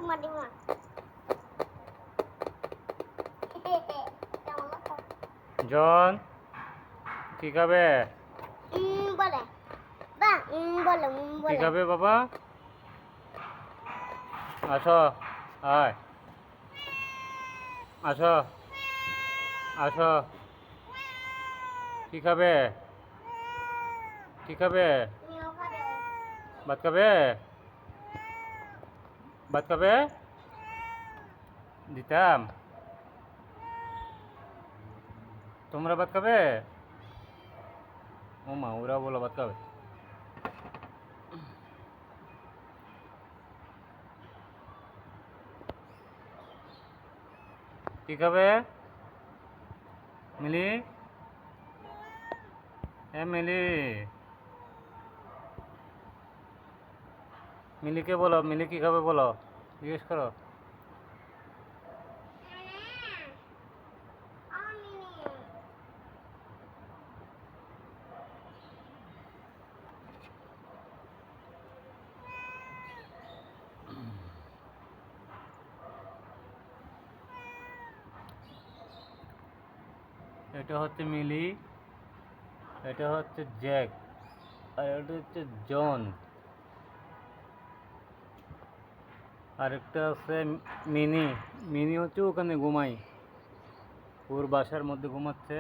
চুমা দিমা জন কি খাবে? বলে বা বলে কি বলে খাবে বাবা? আসো, আয় আসো, আসো। কি খাবে? কি খাবে? ভাত খাবে? ভাত খাবে? দিতাম। তোমরা ভাত খাবে? ও মা, ওরা বলো ভাত খাবে। কি খাবে? মিলি, মিলি, মিলিকে বলো, মিলি কি খাবে বলো, জিজ্ঞেস করো। এটা হচ্ছে মিলি, এটা হচ্ছে জ্যাক, আর এটা হচ্ছে জন, আরেকটা আছে মিনি। মিনি হচ্ছে ওখানে ঘুমাই, ওর বাসার মধ্যে ঘুমাচ্ছে।